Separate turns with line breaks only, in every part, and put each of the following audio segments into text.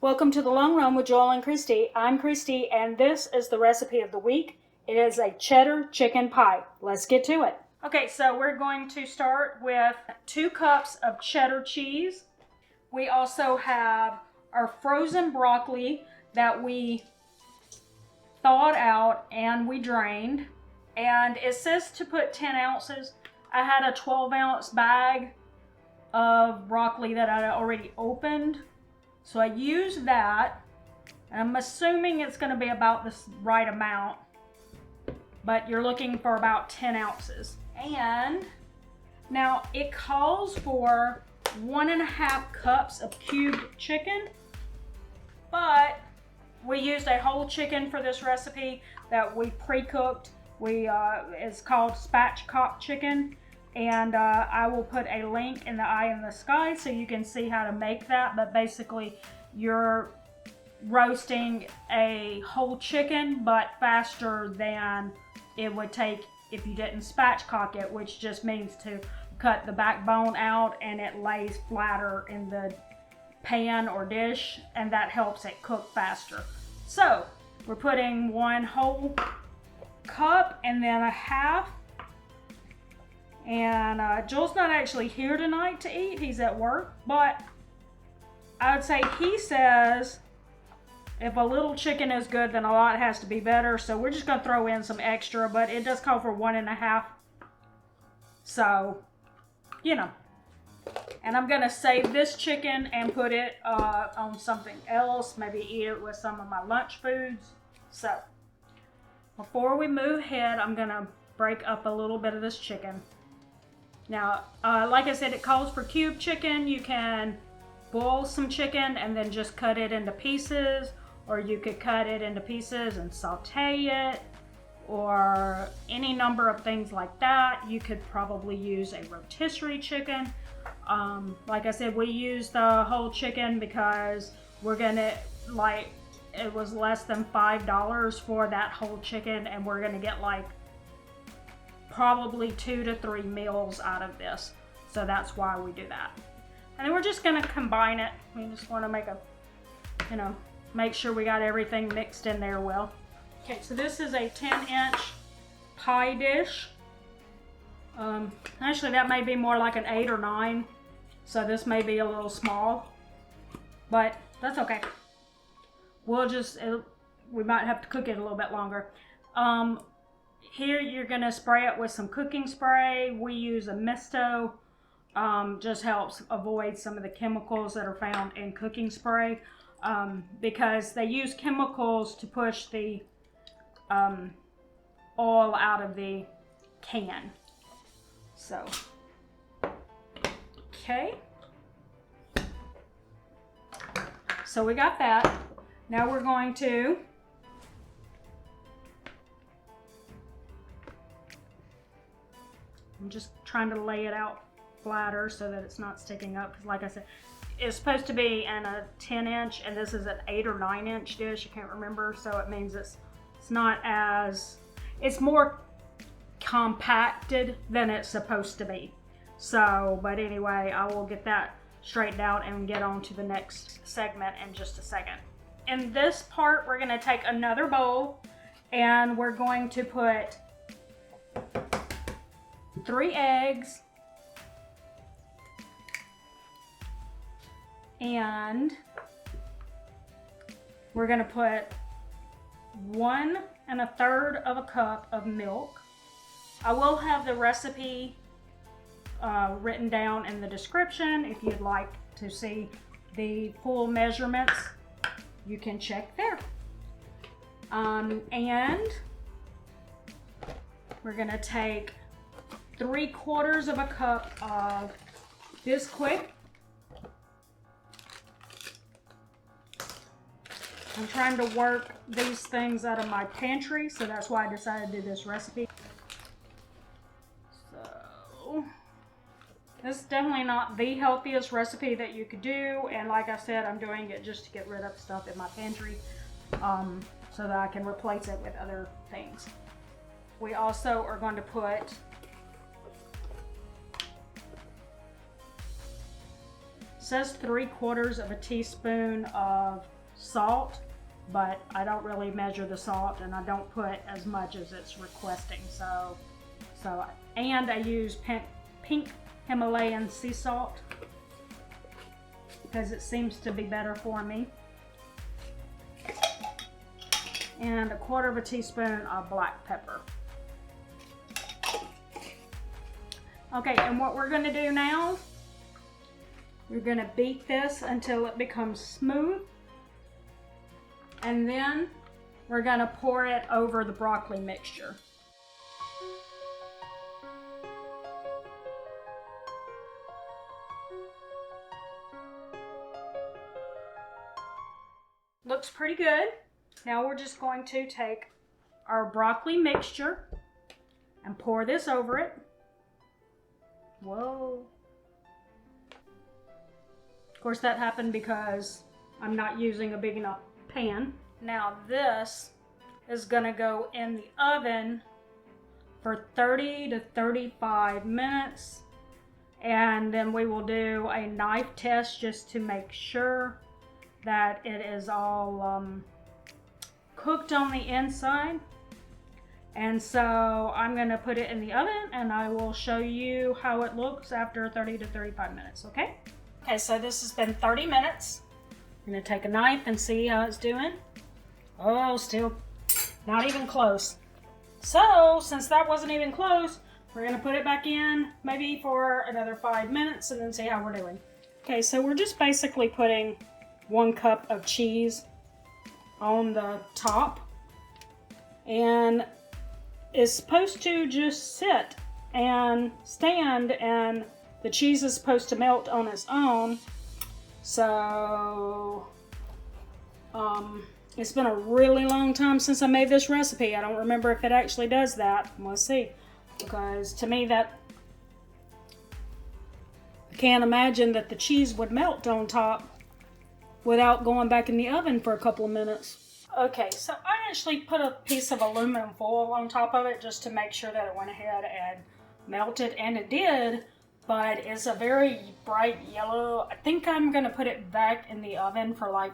Welcome to the Long Run with Joel and Christy. I'm Christy, and this is the recipe of the week. It is a cheddar chicken pie. Let's get to it. Okay, so we're going to start with 2 cups of cheddar cheese. We also have our frozen broccoli that we thawed out and we drained. And it says to put 10 ounces. I had a 12-ounce bag of broccoli that I already opened. So I used that, and I'm assuming it's going to be about the right amount, but you're looking for about 10 ounces. And now it calls for 1.5 cups of cubed chicken, but we used a whole chicken for this recipe that we pre-cooked. It's called spatchcock chicken. And I will put a link in the eye in the sky so you can see how to make that. But basically, you're roasting a whole chicken, but faster than it would take if you didn't spatchcock it, which just means to cut the backbone out and it lays flatter in the pan or dish, and that helps it cook faster. So we're putting 1 whole cup and then a half. And Joel's not actually here tonight to eat. He's at work. But I would say he says if a little chicken is good, then a lot has to be better. So we're just going to throw in some extra. But it does call for 1.5. So, you know. And I'm going to save this chicken and put it on something else. Maybe eat it with some of my lunch foods. So, before we move ahead, I'm going to break up a little bit of this chicken. Now, like I said, it calls for cube chicken. You can boil some chicken and then just cut it into pieces, or you could cut it into pieces and saute it, or any number of things like that. You could probably use a rotisserie chicken. Like I said, we used the whole chicken because we're gonna, it was less than $5 for that whole chicken, and we're gonna get probably 2 to 3 meals out of this. So that's why we do that. And then we're just gonna combine it. We just wanna make make sure we got everything mixed in there well. Okay, so this is a 10-inch pie dish. Actually that may be more like an 8 or 9. So this may be a little small, but that's okay. We might have to cook it a little bit longer. Here you're going to spray it with some cooking spray. We use a Misto. Just helps avoid some of the chemicals that are found in cooking spray, because they use chemicals to push the oil out of the can. So, okay. So we got that. Now we're going to I'm just trying to lay it out flatter so that it's not sticking up, because like I said, it's supposed to be in a 10-inch and this is an 8 or 9-inch dish. I can't remember, so it means it's more compacted than it's supposed to be. So, but anyway, I will get that straightened out and get on to the next segment in just a second. In this part, we're going to take another bowl and we're going to put 3 eggs and we're going to put 1 1/3 cup of milk. I will have the recipe written down in the description. If you'd like to see the full measurements, you can check there. And we're going to take 3/4 cup of Bisquick. I'm trying to work these things out of my pantry, so that's why I decided to do this recipe. So, this is definitely not the healthiest recipe that you could do, and like I said, I'm doing it just to get rid of stuff in my pantry, so that I can replace it with other things. We also are going to put says 3/4 of a teaspoon of salt, but I don't really measure the salt and I don't put as much as it's requesting. And I use pink Himalayan sea salt because it seems to be better for me. And 1/4 teaspoon of black pepper. Okay, and what we're going to do now, we're going to beat this until it becomes smooth. And then we're going to pour it over the broccoli mixture. Looks pretty good. Now we're just going to take our broccoli mixture and pour this over it. Whoa. Of course that happened because I'm not using a big enough pan. Now this is gonna go in the oven for 30 to 35 minutes. And then we will do a knife test just to make sure that it is all cooked on the inside. And so I'm gonna put it in the oven and I will show you how it looks after 30 to 35 minutes, okay? Okay, so this has been 30 minutes. I'm gonna take a knife and see how it's doing. Oh, still not even close. So, since that wasn't even close, we're gonna put it back in maybe for another 5 minutes and then see how we're doing. Okay, so we're just basically putting 1 cup of cheese on the top, and it's supposed to just sit and stand, and the cheese is supposed to melt on its own. So it's been a really long time since I made this recipe. I don't remember if it actually does that. Let's see, because to me that I can't imagine that the cheese would melt on top without going back in the oven for a couple of minutes. Okay, so I actually put a piece of aluminum foil on top of it just to make sure that it went ahead and melted, and it did, but it's a very bright yellow. I think I'm gonna put it back in the oven for like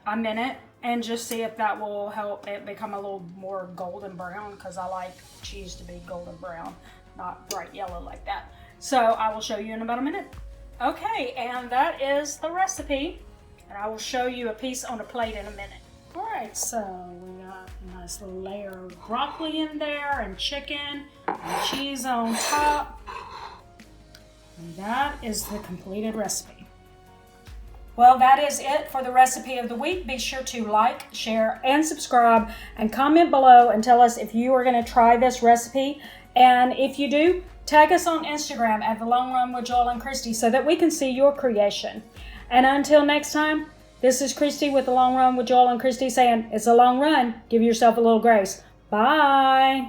a minute and just see if that will help it become a little more golden brown, because I like cheese to be golden brown, not bright yellow like that. So I will show you in about a minute. Okay, and that is the recipe, and I will show you a piece on a plate in a minute. All right, so we got a nice little layer of broccoli in there, and chicken, and cheese on top. And that is the completed recipe. Well, that is it for the recipe of the week. Be sure to like, share, and subscribe, and comment below and tell us if you are going to try this recipe. And if you do, tag us on Instagram at The Long Run with Joel and Christy so that we can see your creation. And until next time, this is Christy with The Long Run with Joel and Christy saying, it's a long run. Give yourself a little grace. Bye.